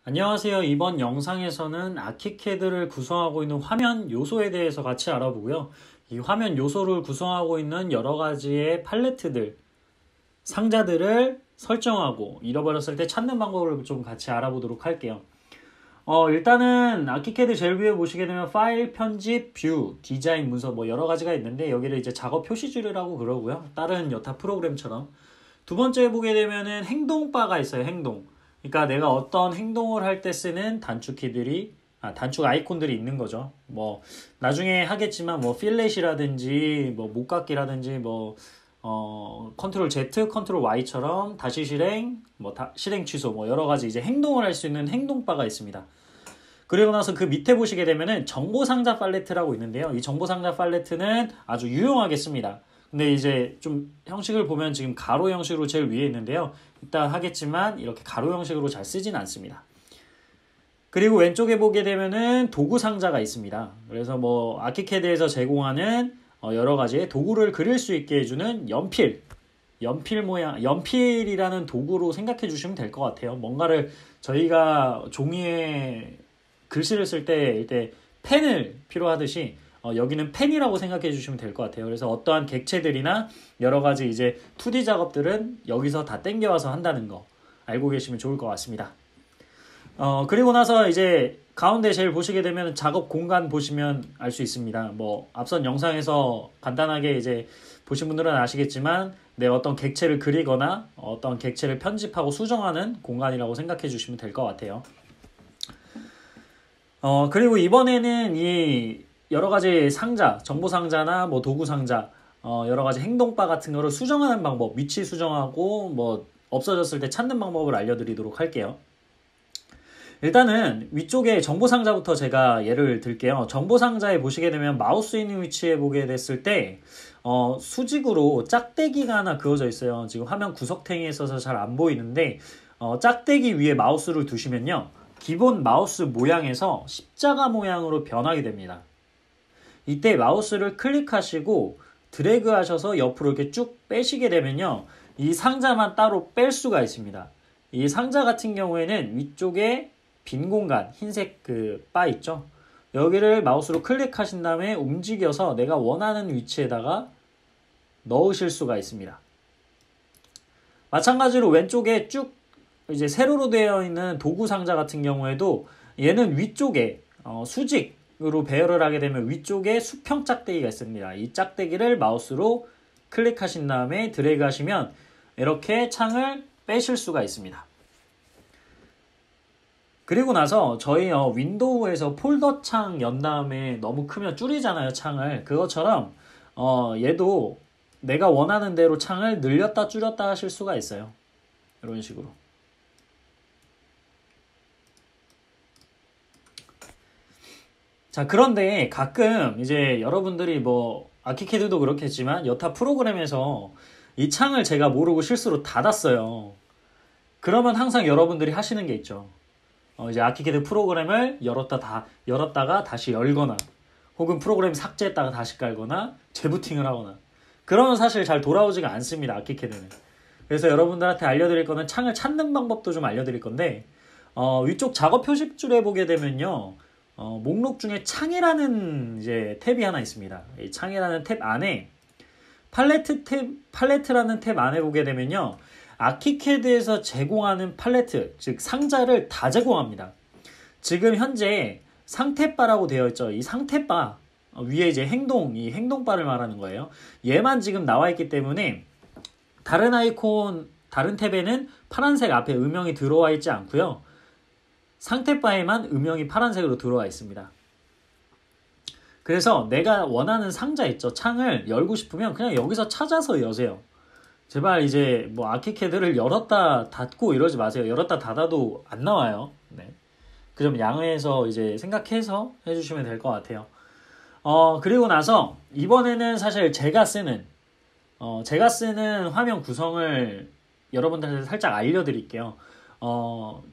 안녕하세요. 이번 영상에서는 아키캐드를 구성하고 있는 화면 요소에 대해서 같이 알아보고요. 이 화면 요소를 구성하고 있는 여러 가지의 팔레트들, 상자들을 설정하고 잃어버렸을 때 찾는 방법을 좀 같이 알아보도록 할게요. 일단은 아키캐드 제일 위에 보시게 되면 파일, 편집, 뷰, 디자인, 문서 뭐 여러 가지가 있는데 여기를 이제 작업 표시줄이라고 그러고요. 다른 여타 프로그램처럼. 두 번째 보게 되면은 행동바가 있어요. 행동. 그러니까 내가 어떤 행동을 할 때 쓰는 단축 아이콘들이 있는 거죠. 뭐 나중에 하겠지만 뭐 필렛이라든지 뭐 목깎기라든지 뭐 컨트롤 Z, 컨트롤 Y처럼 다시 실행, 실행 취소 뭐 여러 가지 이제 행동을 할 수 있는 행동바가 있습니다. 그리고 나서 그 밑에 보시게 되면은 정보상자 팔레트라고 있는데요. 이 정보상자 팔레트는 아주 유용하게 씁니다. 근데 이제 좀 형식을 보면 지금 가로 형식으로 제일 위에 있는데요. 이따 하겠지만 이렇게 가로 형식으로 잘 쓰진 않습니다. 그리고 왼쪽에 보게 되면은 도구 상자가 있습니다. 그래서 뭐 아키캐드에서 제공하는 여러 가지의 도구를 그릴 수 있게 해주는 연필 모양, 연필이라는 도구로 생각해 주시면 될 것 같아요. 뭔가를 저희가 종이에 글씨를 쓸 때 펜을 필요하듯이 여기는 펜이라고 생각해 주시면 될 것 같아요. 그래서 어떠한 객체들이나 여러 가지 이제 2D 작업들은 여기서 다 땡겨와서 한다는 거 알고 계시면 좋을 것 같습니다. 그리고 나서 이제 가운데 제일 보시게 되면 작업 공간 보시면 알 수 있습니다. 뭐 앞선 영상에서 간단하게 이제 보신 분들은 아시겠지만 어떤 객체를 그리거나 어떤 객체를 편집하고 수정하는 공간이라고 생각해 주시면 될 것 같아요. 그리고 이번에는 이 여러 가지 상자, 정보 상자나 뭐 도구 상자, 여러 가지 행동바 같은 거를 수정하는 방법, 위치 수정하고 뭐 없어졌을 때 찾는 방법을 알려드리도록 할게요. 일단은 위쪽에 정보 상자부터 제가 예를 들게요. 정보 상자에 보시게 되면 마우스 있는 위치에 보게 됐을 때 수직으로 짝대기가 하나 그어져 있어요. 지금 화면 구석탱이에 있어서 잘 안 보이는데 짝대기 위에 마우스를 두시면요. 기본 마우스 모양에서 십자가 모양으로 변하게 됩니다. 이때 마우스를 클릭하시고 드래그 하셔서 옆으로 이렇게 쭉 빼시게 되면요. 이 상자만 따로 뺄 수가 있습니다. 이 상자 같은 경우에는 위쪽에 빈 공간, 흰색 그 바 있죠? 여기를 마우스로 클릭하신 다음에 움직여서 내가 원하는 위치에다가 넣으실 수가 있습니다. 마찬가지로 왼쪽에 쭉 이제 세로로 되어 있는 도구 상자 같은 경우에도 얘는 위쪽에 수직으로 배열을 하게 되면 위쪽에 수평 짝대기가 있습니다. 이 짝대기를 마우스로 클릭하신 다음에 드래그 하시면 이렇게 창을 빼실 수가 있습니다. 그리고 나서 저희 윈도우에서 폴더 창 연 다음에 너무 크면 줄이잖아요, 창을. 그것처럼 얘도 내가 원하는 대로 창을 늘렸다 줄였다 하실 수가 있어요. 이런 식으로. 자, 그런데 가끔 이제 여러분들이 뭐 아키캐드도 그렇겠지만 여타 프로그램에서 이 창을 제가 모르고 실수로 닫았어요. 그러면 항상 여러분들이 하시는 게 있죠. 이제 아키캐드 프로그램을 열었다가 다시 열거나 혹은 프로그램 삭제했다가 다시 깔거나 재부팅을 하거나 그러면 사실 잘 돌아오지가 않습니다. 아키캐드는. 그래서 여러분들한테 알려드릴 거는 창을 찾는 방법도 좀 알려드릴 건데 위쪽 작업 표시줄에 보게 되면요. 목록 중에 창이라는 이제 탭이 하나 있습니다. 이 창이라는 탭 안에 팔레트라는 탭 안에 보게 되면요. 아키캐드에서 제공하는 팔레트, 즉 상자를 다 제공합니다. 지금 현재 상태바라고 되어 있죠. 이 상태바 위에 이제 이 행동바를 말하는 거예요. 얘만 지금 나와 있기 때문에 다른 탭에는 파란색 앞에 음영이 들어와 있지 않고요. 상태바에만 음영이 파란색으로 들어와 있습니다. 그래서 내가 원하는 상자 있죠. 창을 열고 싶으면 그냥 여기서 찾아서 여세요. 제발 이제 뭐 아키캐드를 열었다 닫고 이러지 마세요. 열었다 닫아도 안 나와요. 네. 그 점 양해해서 이제 생각해서 해주시면 될 것 같아요. 그리고 나서 이번에는 사실 제가 쓰는 화면 구성을 여러분들한테 살짝 알려드릴게요.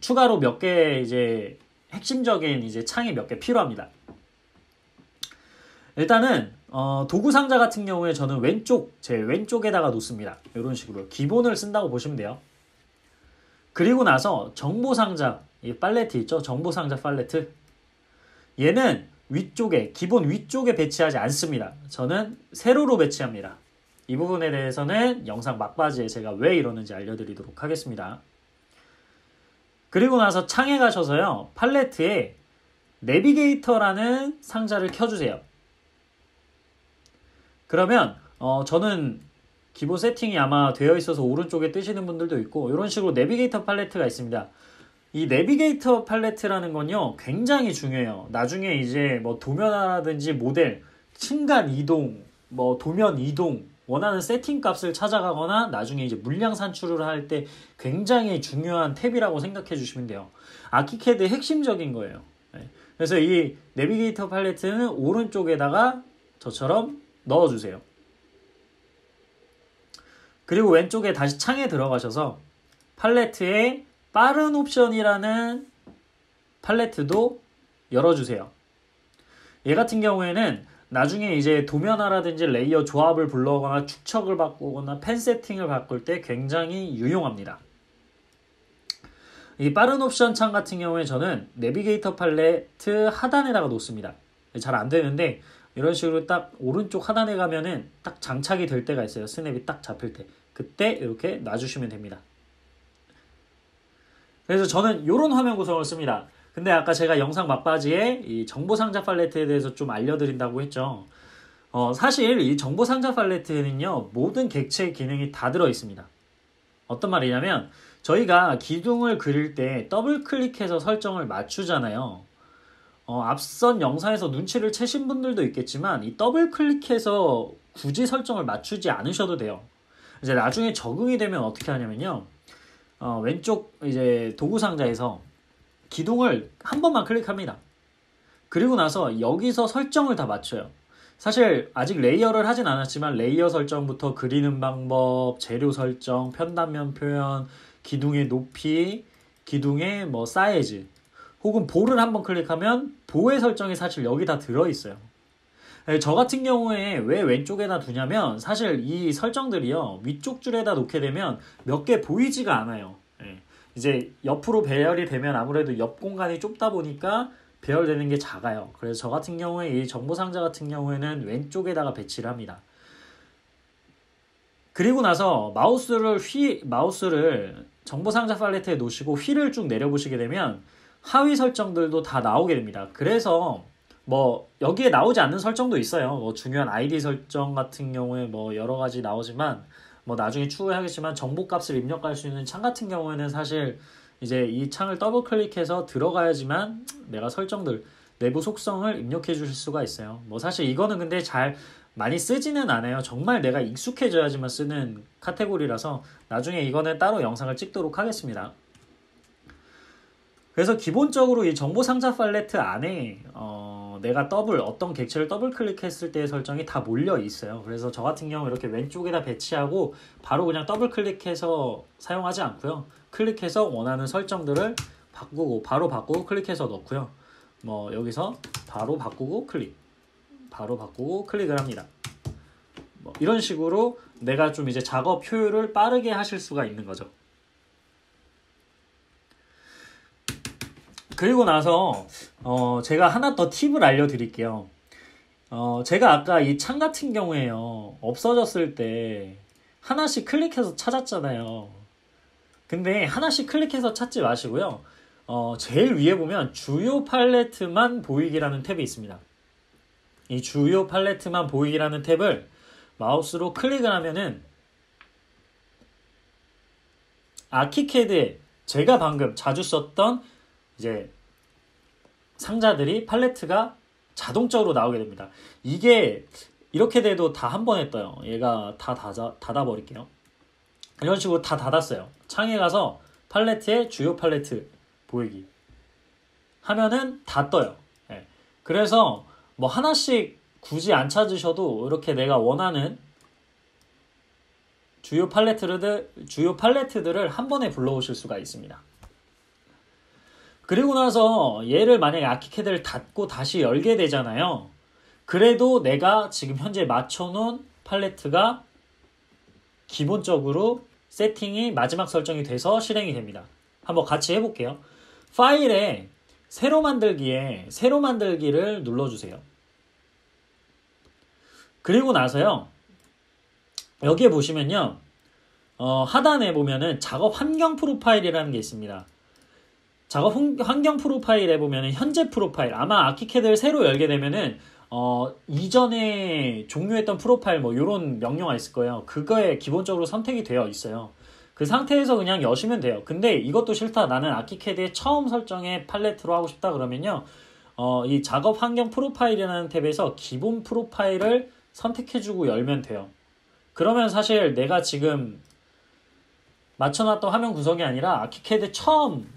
추가로 몇 개 이제 핵심적인 이제 창이 몇 개 필요합니다. 일단은 도구 상자 같은 경우에 저는 제일 왼쪽에다가 놓습니다. 이런 식으로 기본을 쓴다고 보시면 돼요. 그리고 나서 정보 상자, 이 팔레트 있죠? 정보상자 팔레트. 얘는 위쪽에, 기본 위쪽에 배치하지 않습니다. 저는 세로로 배치합니다. 이 부분에 대해서는 영상 막바지에 제가 왜 이러는지 알려드리도록 하겠습니다. 그리고 나서 창에 가셔서요. 팔레트에 내비게이터라는 상자를 켜주세요. 그러면 저는 기본 세팅이 아마 되어 있어서 오른쪽에 뜨시는 분들도 있고 이런 식으로 내비게이터 팔레트가 있습니다. 이 내비게이터 팔레트라는 건요 굉장히 중요해요. 나중에 이제 뭐 도면화라든지 모델, 층간 이동, 뭐 도면 이동, 원하는 세팅 값을 찾아가거나 나중에 이제 물량 산출을 할 때 굉장히 중요한 탭이라고 생각해 주시면 돼요. 아키캐드의 핵심적인 거예요. 네. 그래서 이 내비게이터 팔레트는 오른쪽에다가 저처럼 넣어주세요. 그리고 왼쪽에 다시 창에 들어가셔서 팔레트에 빠른 옵션이라는 팔레트도 열어주세요. 얘 같은 경우에는 나중에 이제 도면화라든지 레이어 조합을 불러오거나 축척을 바꾸거나 펜 세팅을 바꿀 때 굉장히 유용합니다. 이 빠른 옵션 창 같은 경우에 저는 내비게이터 팔레트 하단에다가 놓습니다. 잘 안 되는데 이런 식으로 딱 오른쪽 하단에 가면은 딱 장착이 될 때가 있어요. 스냅이 딱 잡힐 때. 그때 이렇게 놔주시면 됩니다. 그래서 저는 이런 화면 구성을 씁니다. 근데 아까 제가 영상 막바지에 이 정보상자 팔레트에 대해서 좀 알려드린다고 했죠. 사실 이 정보상자 팔레트는요, 모든 객체 기능이 다 들어있습니다. 어떤 말이냐면, 저희가 기둥을 그릴 때 더블 클릭해서 설정을 맞추잖아요. 앞선 영상에서 눈치를 채신 분들도 있겠지만, 이 더블 클릭해서 굳이 설정을 맞추지 않으셔도 돼요. 이제 나중에 적응이 되면 어떻게 하냐면요. 왼쪽 이제 도구 상자에서 기둥을 한 번만 클릭합니다. 그리고 나서 여기서 설정을 다 맞춰요. 사실 아직 레이어를 하진 않았지만 레이어 설정부터 그리는 방법, 재료 설정, 편단면 표현, 기둥의 높이, 기둥의 뭐 사이즈, 혹은 볼을 한번 클릭하면 보의 설정이 사실 여기 다 들어있어요. 저 같은 경우에 왜 왼쪽에다 두냐면 사실 이 설정들이요 위쪽 줄에다 놓게 되면 몇 개 보이지가 않아요. 이제 옆으로 배열이 되면 아무래도 옆 공간이 좁다 보니까 배열되는 게 작아요. 그래서 저 같은 경우에 이 정보상자 같은 경우에는 왼쪽에다가 배치를 합니다. 그리고 나서 마우스를 정보상자 팔레트에 놓으시고 휠을 쭉 내려보시게 되면 하위 설정들도 다 나오게 됩니다. 그래서 뭐 여기에 나오지 않는 설정도 있어요. 뭐 중요한 아이디 설정 같은 경우에 뭐 여러 가지 나오지만 뭐 나중에 추후에 하겠지만 정보값을 입력할 수 있는 창 같은 경우에는 사실 이제 이 창을 더블 클릭해서 들어가야지만 내가 설정들 내부 속성을 입력해 주실 수가 있어요. 뭐 사실 이거는 근데 잘 많이 쓰지는 않아요. 정말 내가 익숙해져야지만 쓰는 카테고리라서 나중에 이거는 따로 영상을 찍도록 하겠습니다. 그래서 기본적으로 이 정보상자 팔레트 안에 내가 어떤 객체를 더블 클릭했을 때의 설정이 다 몰려 있어요. 그래서 저 같은 경우 이렇게 왼쪽에다 배치하고 바로 그냥 더블 클릭해서 사용하지 않고요. 클릭해서 원하는 설정들을 바꾸고 바로 바꾸고 클릭해서 넣고요. 뭐 여기서 바로 바꾸고 클릭을 합니다. 뭐 이런 식으로 내가 좀 이제 작업 효율을 빠르게 하실 수가 있는 거죠. 그리고 나서 제가 하나 더 팁을 알려드릴게요. 제가 아까 이 창 같은 경우에요. 없어졌을 때 하나씩 클릭해서 찾았잖아요. 근데 하나씩 클릭해서 찾지 마시고요. 제일 위에 보면 주요 팔레트만 보이기라는 탭이 있습니다. 이 주요 팔레트만 보이기라는 탭을 마우스로 클릭을 하면은 아키캐드에 제가 방금 자주 썼던 이제 상자들이 팔레트가 자동적으로 나오게 됩니다. 이게 이렇게 돼도 다 한 번에 떠요. 얘가 다 닫아버릴게요. 이런 식으로 다 닫았어요. 창에 가서 팔레트에 주요 팔레트 보이기 하면은 다 떠요. 네. 그래서 뭐 하나씩 굳이 안 찾으셔도 이렇게 내가 원하는 주요 팔레트들을 한 번에 불러오실 수가 있습니다. 그리고 나서 얘를 만약에 아키캐드를 닫고 다시 열게 되잖아요. 그래도 내가 지금 현재 맞춰놓은 팔레트가 기본적으로 세팅이 마지막 설정이 돼서 실행이 됩니다. 한번 같이 해볼게요. 파일에 새로 만들기에 새로 만들기를 눌러주세요. 그리고 나서요. 여기에 보시면요. 하단에 보면은 작업 환경 프로파일이라는 게 있습니다. 작업 환경 프로파일에 보면은 현재 프로파일, 아마 아키캐드를 새로 열게 되면은 이전에 종료했던 프로파일 뭐 이런 명령어가 있을 거예요. 그거에 기본적으로 선택이 되어 있어요. 그 상태에서 그냥 여시면 돼요. 근데 이것도 싫다. 나는 아키캐드의 처음 설정에 팔레트로 하고 싶다 그러면요. 이 작업 환경 프로파일이라는 탭에서 기본 프로파일을 선택해주고 열면 돼요. 그러면 사실 내가 지금 맞춰놨던 화면 구성이 아니라 아키캐드 처음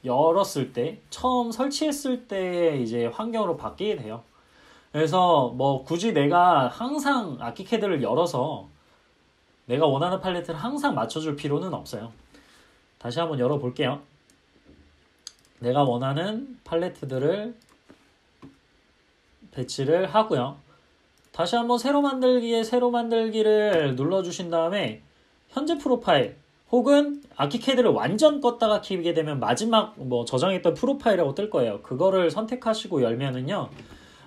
열었을 때, 처음 설치했을 때 이제 환경으로 바뀌게 돼요. 그래서 뭐 굳이 내가 항상 아키캐드를 열어서 내가 원하는 팔레트를 항상 맞춰줄 필요는 없어요. 다시 한번 열어볼게요. 내가 원하는 팔레트들을 배치를 하고요. 다시 한번 새로 만들기에 새로 만들기를 눌러주신 다음에 현재 프로파일 혹은 아키캐드를 완전 껐다가 키게 되면 마지막 뭐 저장했던 프로파일이라고 뜰 거예요. 그거를 선택하시고 열면은요.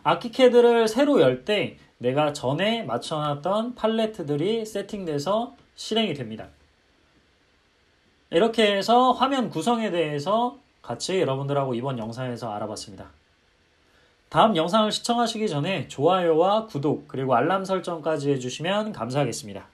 아키캐드를 새로 열 때 내가 전에 맞춰놨던 팔레트들이 세팅돼서 실행이 됩니다. 이렇게 해서 화면 구성에 대해서 같이 여러분들하고 이번 영상에서 알아봤습니다. 다음 영상을 시청하시기 전에 좋아요와 구독 그리고 알람 설정까지 해주시면 감사하겠습니다.